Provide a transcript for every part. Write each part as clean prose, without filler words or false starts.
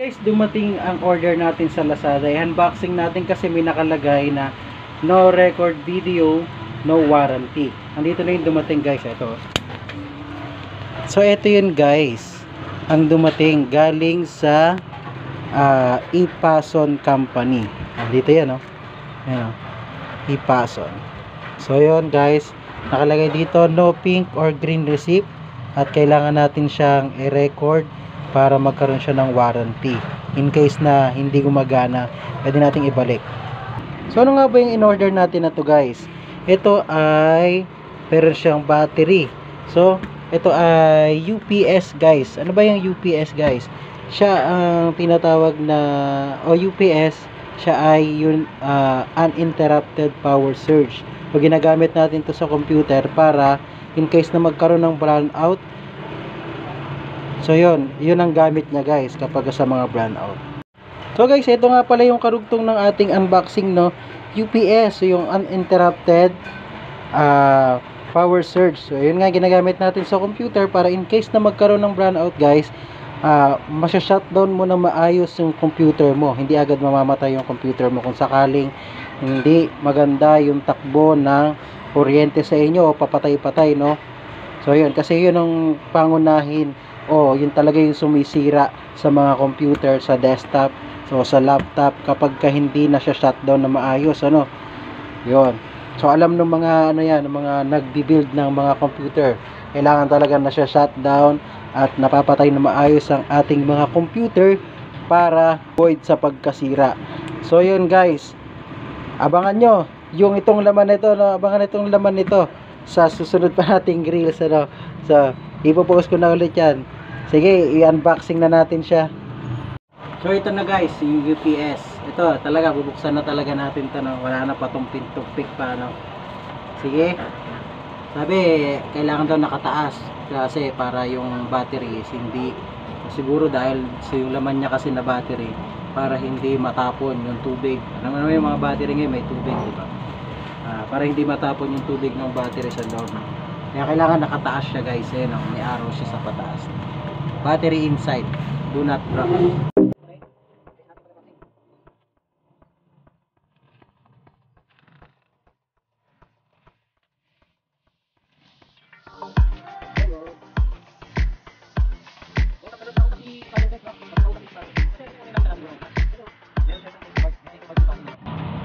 Guys, dumating ang order natin sa Lazada. I-unboxing natin kasi may nakalagay na no record video, no warranty. Andito na yung dumating guys. Ito. So ito yun guys. Ang dumating galing sa Ipason Company. Andito yan oh. Ayan, oh. Ipason. So yun guys. Nakalagay dito no pink or green receipt. At kailangan natin siyang i-record para magkaroon siya ng warranty. In case na hindi gumagana, pwede nating ibalik. So ano nga ba yung in-order natin na to guys? Ito ay meron siyang battery. So ito ay UPS guys. Ano ba yung UPS guys? Siya ang tinatawag na UPS, siya ay yung uninterrupted power surge. So ginagamit natin to sa computer para in case na magkaroon ng brownout. So yun ang gamit niya guys kapag sa mga brownout. So guys, ito nga pala yung karugtong ng ating unboxing, no? UPS, so yung uninterrupted power surge. So yun nga ginagamit natin sa computer para in case na magkaroon ng brownout guys, masya-shutdown mo na maayos yung computer mo. Hindi agad mamamatay yung computer mo kung sakaling hindi maganda yung takbo ng kuryente sa inyo o papatay-patay, no? So yun, kasi yun ang pangunahin. Yun talaga yung sumisira sa mga computer, sa desktop, so sa laptop kapag ka hindi na siya shutdown na maayos, ano? Yun. So alam ng mga mga nagbi-build ng mga computer, kailangan talaga na siya shutdown at napapatay na maayos ang ating mga computer para avoid sa pagkasira. So yun guys. Abangan nyo yung itong laman nito, no? Abangan itong laman nito sa susunod pa nating reels, ano? So ipopost ko na ulit yan. Sige, i-unboxing na natin siya. So ito na guys, yung UPS. Ito, talaga, bubuksan na talaga natin ito, no? Wala na pa itong pin-to-pick pa, no? Sige. Sabi, kailangan daw nakataas. Kasi para yung battery is hindi, siguro dahil yung laman niya kasi na battery, para hindi matapon yung tubig. Alam mo naman yung mga battery ngayon may tubig, diba? Para hindi matapon yung tubig ng battery sa loob. Kaya kailangan nakataas siya guys, no? May arrow siya sa pataas. Battery inside, do not drop.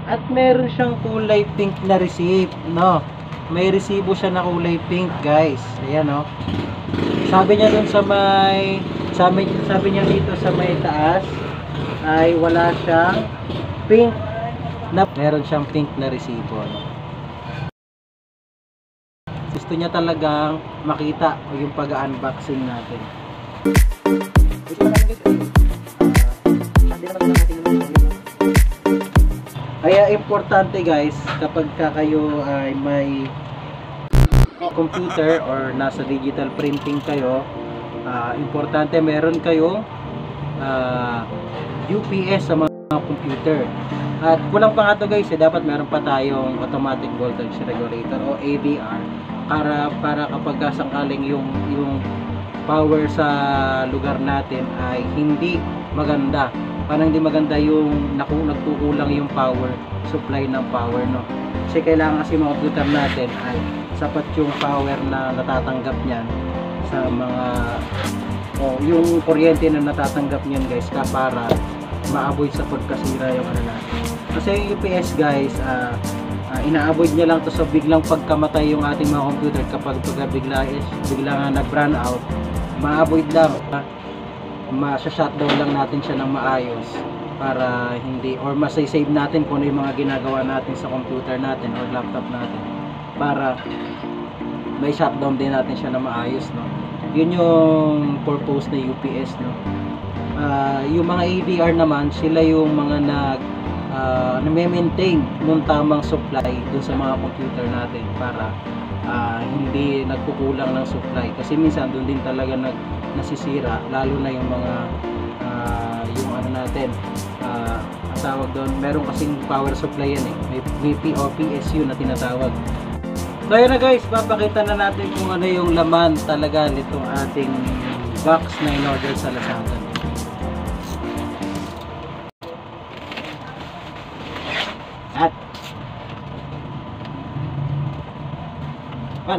At meron siyang kulay pink na receipt, no? May resibo siya na kulay pink, guys. Ayan, no? Sabi niya dun sa may sabi niya dito sa may taas ay wala siyang pink na, meron siyang pink na resibo, no? Gusto niya talagang makita yung pag-unboxing natin. Kaya importante guys, kapag kayo ay may computer or nasa digital printing kayo, importante meron kayong UPS sa mga computer. At kulang pa nga to guys, dapat meron pa tayong automatic voltage regulator o AVR para kapag sakaling yung power sa lugar natin ay hindi maganda. Parang hindi maganda yung nagkukulang yung power supply ng power, no? Kasi kailangan kasi mga computer natin ay sapat yung power na natatanggap niyan sa mga yung kuryente na natatanggap niyan guys, para ma-avoid sa pagkasira yung ano natin. Kasi yung UPS guys, ina-avoid niya lang to sa biglang pagkamatay yung ating mga computer. Kapag bigla nga nag-brownout out, ma-avoid lang, ma-shutdown lang natin siya ng maayos para hindi, or masay-save natin kung ano yung mga ginagawa natin sa computer natin or laptop natin para may shutdown din natin siya na maayos, no? Yun yung purpose na UPS, no? Yung mga AVR naman, sila yung mga nag-maintain ng tamang supply dun sa mga computer natin para hindi nagkukulang ng supply, kasi minsan dun din talaga nasisira, lalo na yung mga yung ano natin, ang tawag doon, meron kasing power supply yan may VP o PSU na tinatawag. So yun na guys, papakita na natin kung ano yung laman talaga nitong ating box na in-order sa Lazada.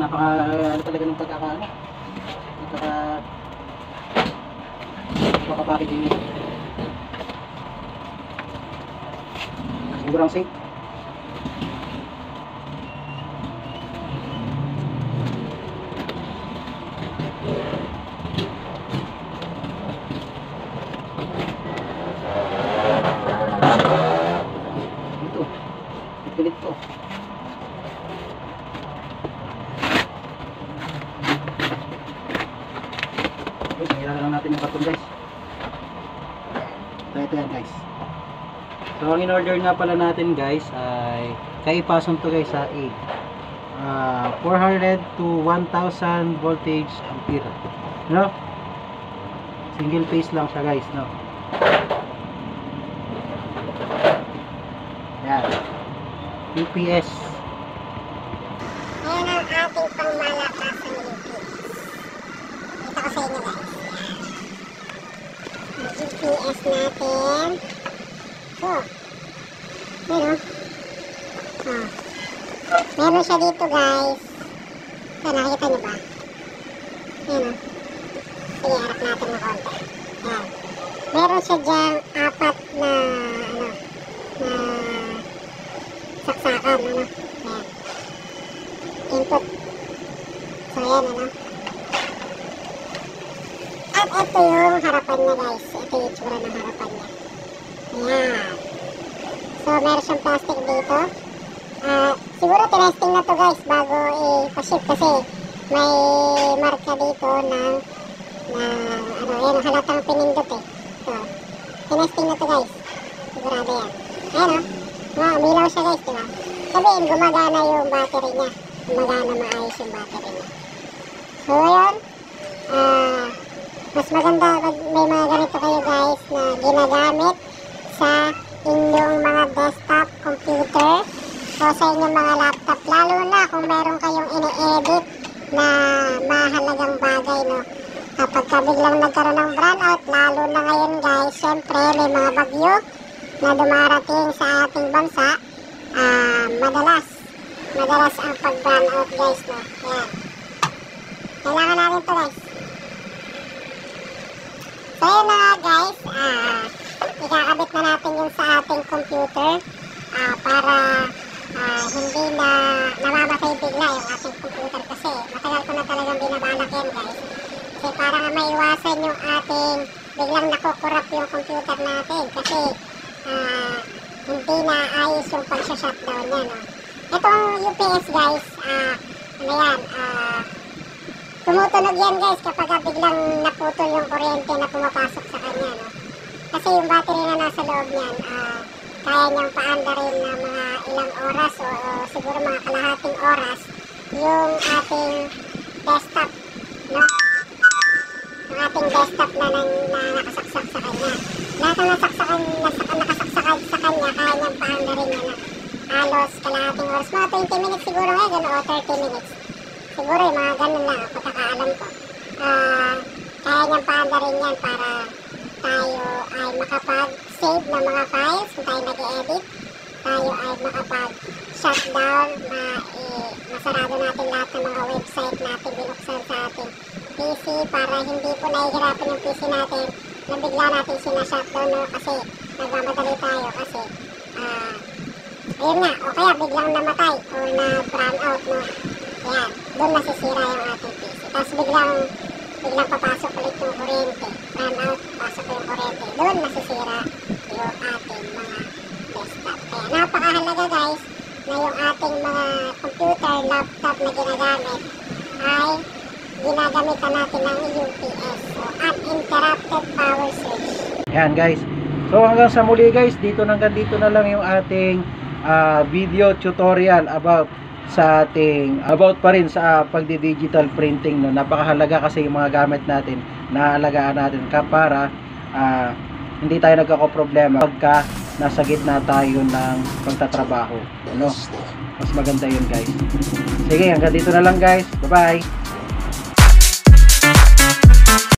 ano talaga ng pagkakaano. Packaging nito. Sobrang safe. Ito. Ipilit ko. Guys, nangyalan lang natin yung karton guys. Ito yan guys. So ang in-order nga pala natin guys ay kaipason to guys sa 400 to 1000 voltage ampere. No? Single phase lang siya guys, no? Yan. UPS. Ayan ang ating pangmalakasang UPS. Ito ko sa inyo guys. UPS natin. So, yun o. Meron siya dito guys. So, nakikita nyo ba? Yun o. Sige, harap natin na konti. Ayan. Meron siya dyan 4 na saksakan. Ayan. Input. So, ayan At ito yung harapan niya guys. Ito yung itsura ng harapan niya. Ayan. So, meron siyang plastic dito. Siguro tinesting na to guys bago i-ship kasi may marka dito ng yan, halatang pinindot eh. So, tinesting na to guys. Sigurado yan. Ayan umilaw siya guys, diba? Sabihin, gumagana yung battery niya. Gumagana maayos yung battery niya. So, yun. Mas maganda pag may mga ganito kayo guys na ginagamit sa inyong mga desktop computer o sa inyong mga laptop, lalo na kung meron kayong ini-edit na mahalagang bagay, no? Kapag biglang nagkaroon ng brownout, lalo na ngayon guys, syempre may mga bagyo na dumarating sa ating bansa, madalas ang pag-brownout guys, no? Yan. Kailangan natin to guys. So yun na nga guys, ikakabit na natin yung sa ating computer para hindi na namamatay bigla yung ating computer kasi matagal ko na talagang binabalak yan guys. Kasi para nga maiwasan yung ating biglang nakukurap yung computer natin kasi hindi na ayos yung pag-shutdown niya, no? Itong UPS guys, tumutunog yan guys kapag biglang naputol yung kuryente na pumapasok sa kanya, no? Kasi yung battery na nasa loob niyan, kaya niyang paandarin na mga ilang oras o siguro mga kalahating oras yung ating desktop, no? Yung ating desktop na nakasaksak sa kanya. Lahat ng nakasaksak sa kanya, kaya niyang paandarin niya na halos kalahating oras. Mga 20 minutes siguro ngayon o 30 minutes. Siguro yung mga ganun lang, pagkakaalam ko. Kaya niyang paandarin yan para tayo ay makapag-save ng mga files kung tayo nag-edit. Tayo ay makapag-shutdown, masarado natin lahat ng mga website natin binuksan sa ating PC para hindi po nahihirapan yung PC natin na bigla natin sinashutdown, no? Kasi nagmamadali tayo kasi ayun nga, o kaya biglang namatay o na-brown out, no? Ayan, doon nasisira yung ating PC. Tapos biglang papasok ulit yung kuryente. Brown out, pasok yung kuryente. Doon nasisira yung ating mga desktop. Kaya napakahalaga guys na yung ating mga computer, laptop na ginagamit ay ginagamitan natin ng UPS o uninterrupted power surge. Ayan guys. So hanggang sa muli guys, hanggang dito na lang yung ating video tutorial about pa rin sa pagdi-digital printing, no. Napakahalaga kasi yung mga gamit natin, naalagaan natin para hindi tayo nagkakaproblema pagka nasa gitna tayo ng pagtatrabaho, no. Mas maganda yun guys. Sige, hanggang dito na lang guys. Bye bye.